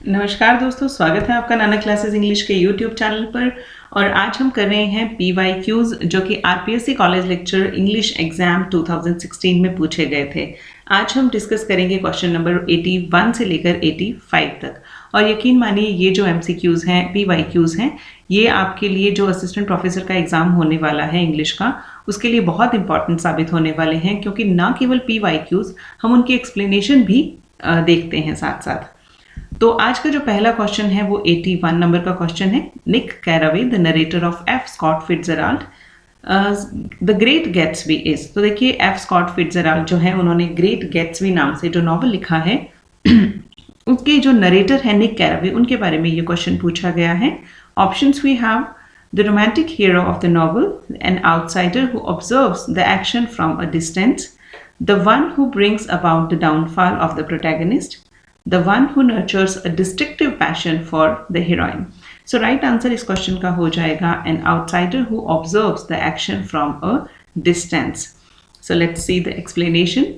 नमस्कार दोस्तों, स्वागत है आपका नाना क्लासेस इंग्लिश के यूट्यूब चैनल पर। और आज हम कर रहे हैं PYQs जो कि RPSC college lecture English exam 2016 में पूछे गए थे। आज हम डिस्कस करेंगे क्वेश्चन नंबर 81 से लेकर 85 तक। और यकीन मानिए ये जो MCQs हैं, PYQs हैं, ये आपके लिए जो असिस्टेंट प्रोफेसर का एग्ज़ाम होने वाला है इंग्लिश का, उसके लिए बहुत इंपॉर्टेंट साबित होने वाले हैं, क्योंकि ना केवल PYQs, हम उनकी एक्सप्लेनेशन भी देखते हैं साथ साथ। तो आज का जो पहला क्वेश्चन है वो 81 नंबर का क्वेश्चन है। Nick Carraway the narrator of F Scott Fitzgerald the Great Gatsby is. तो देखिए एफ स्कॉट फिट्जराल्ड जो है, उन्होंने ग्रेट गैट्सबी नाम से जो नॉवल लिखा है उनके जो नरेटर है निक कैरावे, उनके बारे में ये क्वेश्चन पूछा गया है। Options we have the romantic hero of the novel, an outsider who observes the action from a distance, the one who brings about the downfall of the protagonist, the one who nurtures a distinctive passion for the heroine. So right answer इस question का हो जाएगा an outsider who observes the action from a distance. So let's see the explanation.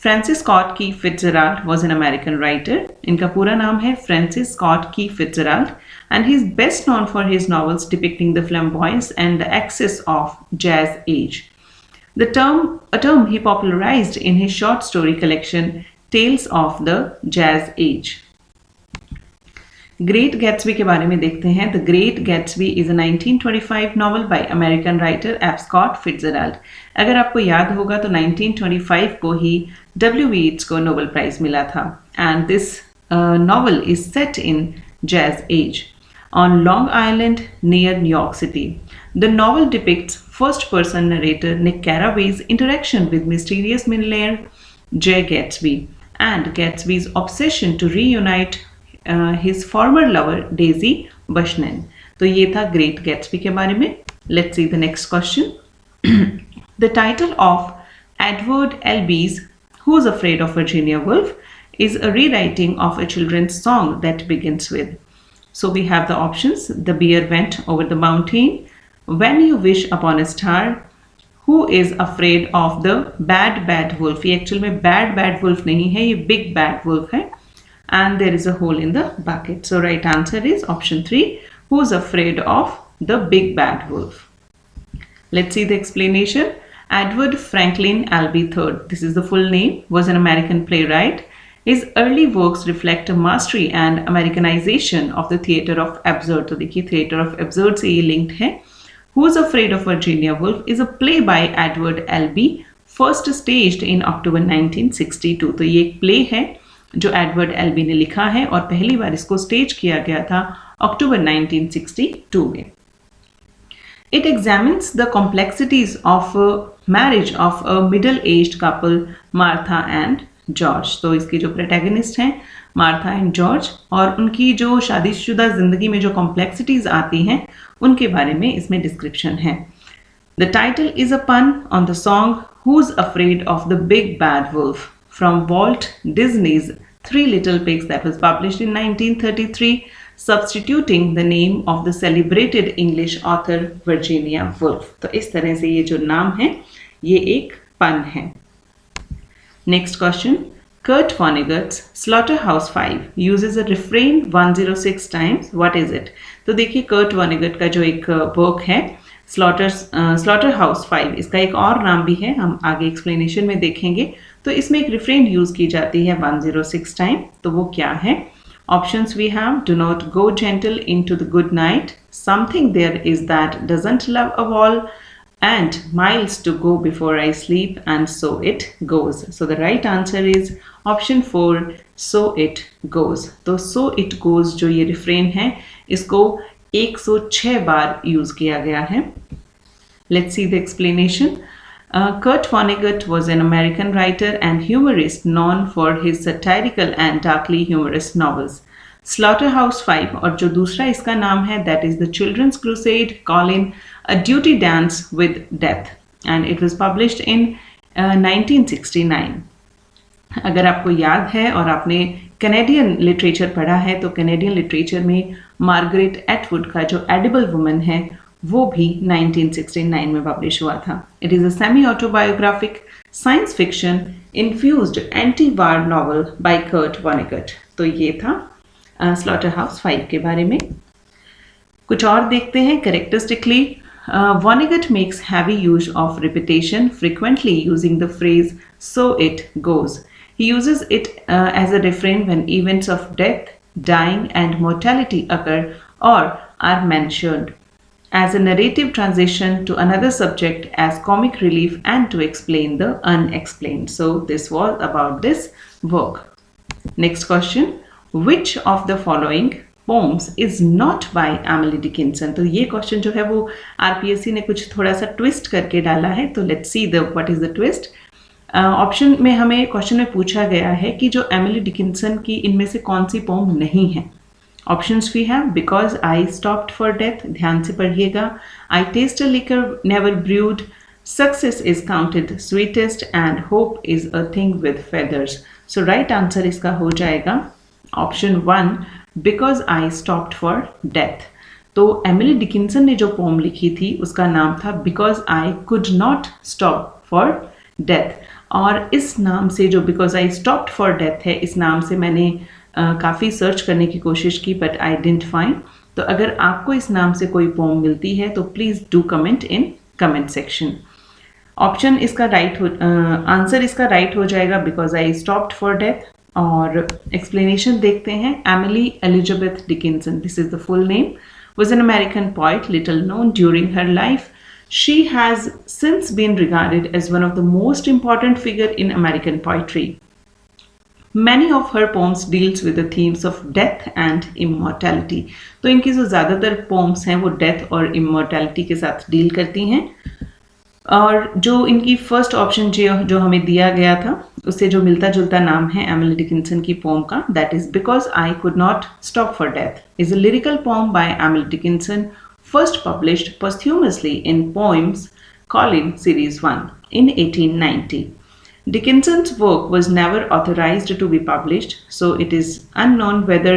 Francis Scott Key Fitzgerald was an American writer. इनका पूरा नाम है Francis Scott Key Fitzgerald, and he is best known for his novels depicting the flamboyance and the excess of jazz age. A term he popularized in his short story collection Tales of the Jazz Age. Great Gatsby के बारे में देखते हैं। The Great Gatsby is a 1925 novel by American writer F Scott Fitzgerald. अगर आपको याद होगा तो 1925 को ही W. Yeats को नोबेल प्राइज मिला था। And this novel is set in Jazz Age on Long Island near New York City. The novel depicts first-person narrator Nick Carraway's interaction with mysterious millionaire J. Gatsby and Gatsby's obsession to reunite his former lover Daisy Buchanan. तो ये था great Gatsby के बारे में। Let's see the next question. The title of Edward Albee's Who's Afraid of Virginia Woolf is a rewriting of a children's song that begins with. So we have the options. The bear went over the mountain, When you wish upon a star, Who is afraid of the bad wolf. ये actual में bad wolf नहीं है, ये big bad wolf है. And there is a hole in the bucket. So right answer is option 3. Who is afraid of the big bad wolf? Let's see the explanation. Edward Franklin Albee III, this is the full name, was an American playwright. His early works reflect a mastery and Americanization of the theatre of absurd. तो देखिए theatre of absurd से ये linked है. Who's Afraid of Virginia Woolf is a play by Edward Albee, first staged in October 1962. तो ये एक play है जो एडवर्ड एल्बी ने लिखा है और पहली बार इसको स्टेज किया गया था अक्टूबर 1962 में. It examines the complexities of a marriage of a middle-aged couple, Martha and George. तो इसके जो प्रोटैगनिस्ट हैं मार्था एंड जॉर्ज, और उनकी जो शादीशुदा जिंदगी में जो कॉम्प्लेक्सिटीज आती हैं उनके बारे में इसमें डिस्क्रिप्शन है. द टाइटल इज अ पन on the song Who's Afraid of the Big Bad Wolf from Walt Disney's Three Little Pigs that was published in 1933, substituting the name of the celebrated English author Virginia Woolf. तो इस तरह से ये जो नाम है ये एक पन है. Next question. Kurt Vonnegut's Slaughterhouse-Five uses a refrain 106 times. What is it? तो देखिए कर्ट वॉनेगट का जो एक वर्क है Slaughterhouse-Five, इसका एक और नाम भी है, हम आगे एक्सप्लेनेशन में देखेंगे. तो इसमें एक रिफ्रेन यूज की जाती है 106 टाइम. तो वो क्या है? Options we have do not go gentle into the good night, something there is that doesn't love a wall, and miles to go before I sleep, and so it goes. So the right answer is option 4, so it goes. तो so it goes जो ये refrain है इसको 106 बार use किया गया है. Let's see the explanation. Kurt Vonnegut was an American writer and humorist known for his satirical and darkly humorous novels. Slaughterhouse-Five और जो दूसरा इसका नाम है that is the Children's Crusade, Colin, A Duty Dance with Death, and it was published in 1969. अगर आपको याद है और आपने कैनेडियन लिटरेचर पढ़ा है तो कैनेडियन लिटरेचर में मार्गरेट एटवुड का जो एडिबल वुमन है वो भी 1969 में पब्लिश हुआ था. It is a semi autobiographic science fiction infused anti war novel by Kurt Vonnegut. तो ये था Slaughterhouse-Five के बारे में। कुछ और देखते हैं। Characteristically, Vonnegut makes heavy use of repetition, frequently using the phrase "so it goes." He uses it as a refrain when events of death, dying, and mortality occur or are mentioned, as a narrative transition to another subject, as comic relief, and to explain the unexplained. So this was about this work. Next question. Which of the following poems is not by Emily Dickinson? तो ये question जो है वो RPSC ने कुछ थोड़ा सा twist करके डाला है, तो let's see the what is the twist. Option में हमें क्वेश्चन में पूछा गया है कि जो एमिली डिकिंसन की इनमें से कौन सी पोम नहीं है। Options we have because I stopped for death, ध्यान से पढ़िएगा, I taste a liquor never brewed, success is counted sweetest, and hope is a thing with feathers. So right answer इसका हो जाएगा option 1 because I stopped for death. तो Emily Dickinson ने जो poem लिखी थी उसका नाम था because I could not stop for death, और इस नाम से जो because I stopped for death है, इस नाम से मैंने काफ़ी सर्च करने की कोशिश की बट आई डिडंट फाइंड। तो अगर आपको इस नाम से कोई पोम मिलती है तो please do comment in comment section. Option इसका आंसर इसका राइट हो जाएगा because I stopped for death. और एक्सप्लेनेशन देखते हैं। Emily Elizabeth Dickinson, this is the full name, was an American poet, little known during her life. She has since been regarded as one of the most important figure in American poetry. Many of her poems deals with the themes of death and immortality. तो इनकी जो ज़्यादातर poems हैं वो death और immortality के साथ deal करती हैं। और जो इनकी फर्स्ट ऑप्शन जो हमें दिया गया था उससे जो मिलता जुलता नाम है एमिली डिकिंसन की पोम का, that is because I could not stop for death, is a lyrical poem by Emily Dickinson, first published posthumously in Poems Colin Series 1 in 1890. Dickinson's work was never authorized to be published, so it is unknown whether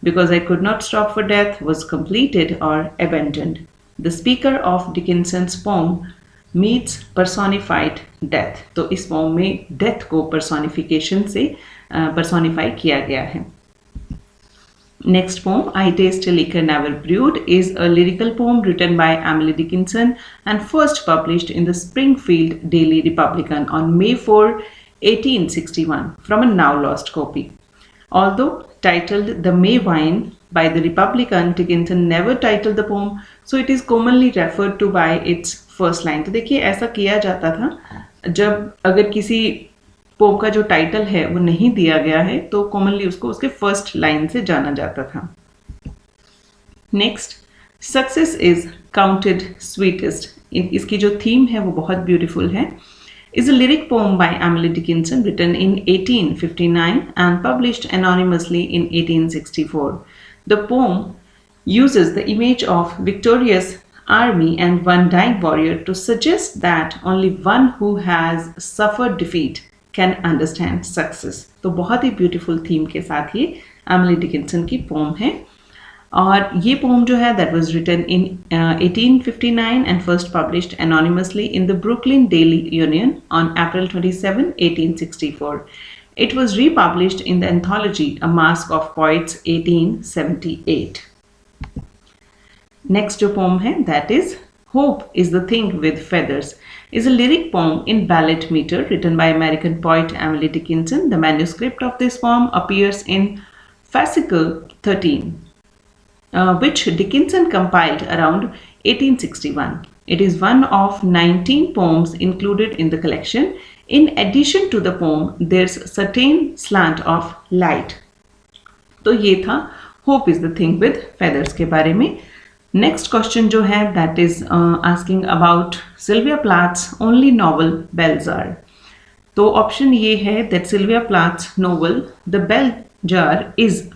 Because I Could Not Stop for Death was completed or abandoned. The speaker of Dickinson's poem meets personified death. तो इस pome में death को personification से personify किया गया है। Next poem, I Taste a Liquor Never Brewed, is a lyrical poem written by Emily Dickinson and first published in the Springfield Daily Republican on May 4, 1861 from a now lost copy. Although titled The May Wine by the Republican, Dickinson never titled the poem, so it is commonly referred to by its first line. तो देखिए ऐसा किया जाता था जब अगर किसी pome का जो टाइटल है वो नहीं दिया गया है तो कॉमनली उसको उसके फर्स्ट लाइन से जाना जाता था। Next, success is counted sweetest, इसकी जो थीम है वो बहुत ब्यूटीफुल है। is a lyric poem by Emily Dickinson written in 1859 and published anonymously in 1864. The poem uses the image of victorious army and one dying warrior to suggest that only one who has suffered defeat can understand success. तो बहुत ही beautiful theme के साथ ये Emily Dickinson की pome है। और ये pome जो है that was written in 1859 and first published anonymously in the Brooklyn Daily Union on April 27, 1864. It was republished in the anthology A Masque of Poets 1878. Next जो पोम है that is Hope is the Thing with Feathers, is a lyric poem in ballad meter written by American poet Emily Dickinson. The manuscript of this poem appears in Fascicle 13. Which Dickinson compiled around 1861. It is one of 19 poems included in the collection. In addition to the poem, there's certain slant of light. तो ये था Hope is the Thing with Feathers के बारे में। Next question जो है that is asking about Sylvia Plath's only novel Bell Jar. तो option ये है that Sylvia Plath's novel The Bell Jar is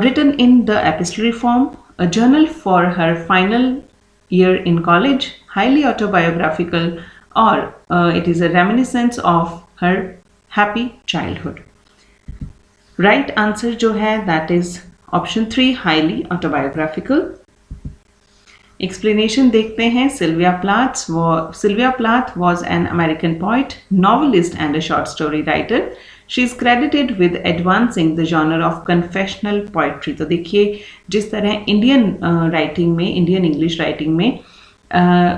written in the epistolary form, a journal for her final year in college, highly autobiographical, or it is a reminiscence of her happy childhood. Right answer जो है that is option 3, highly autobiographical. Explanation देखते हैं। Sylvia Plath was an American poet, novelist, and a short story writer. She is credited with advancing the genre of confessional poetry. तो देखिए जिस तरह Indian writing में, Indian English writing में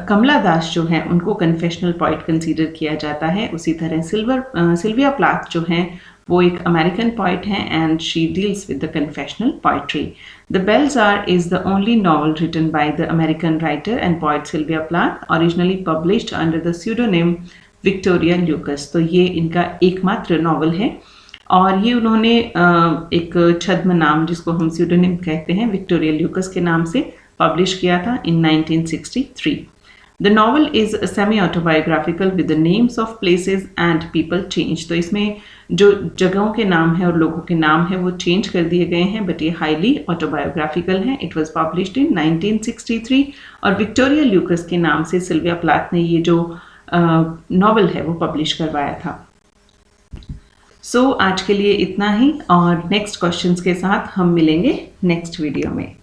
कमला दास जो हैं उनको कन्फेशनल पोइट कंसीडर किया जाता है, उसी तरह सिल्विया प्लाथ जो हैं वो एक अमेरिकन पोइट हैं and she deals with the confessional poetry. The Bell Jar is the only novel written by the American writer and poet Sylvia Plath, originally published under the pseudonym Victoria Lucas. तो ये इनका एकमात्र novel है और ये उन्होंने एक छद्म नाम जिसको हम स्यूडोनेम कहते हैं विक्टोरिया ल्यूकस के नाम से पब्लिश किया था इन 1963। The novel is semi-autobiographical with the names of places and people changed। तो इसमें जो जगहों के नाम है और लोगों के नाम है वो चेंज कर दिए गए हैं, बट ये हाईली ऑटोबायोग्राफिकल है। इट वॉज पब्लिश्ड इन 1963 और विक्टोरिया ल्यूकस के नाम से सिल्विया प्लाथ ने ये जो नॉवल है वो पब्लिश करवाया था। सो आज के लिए इतना ही और नेक्स्ट क्वेश्चंस के साथ हम मिलेंगे नेक्स्ट वीडियो में।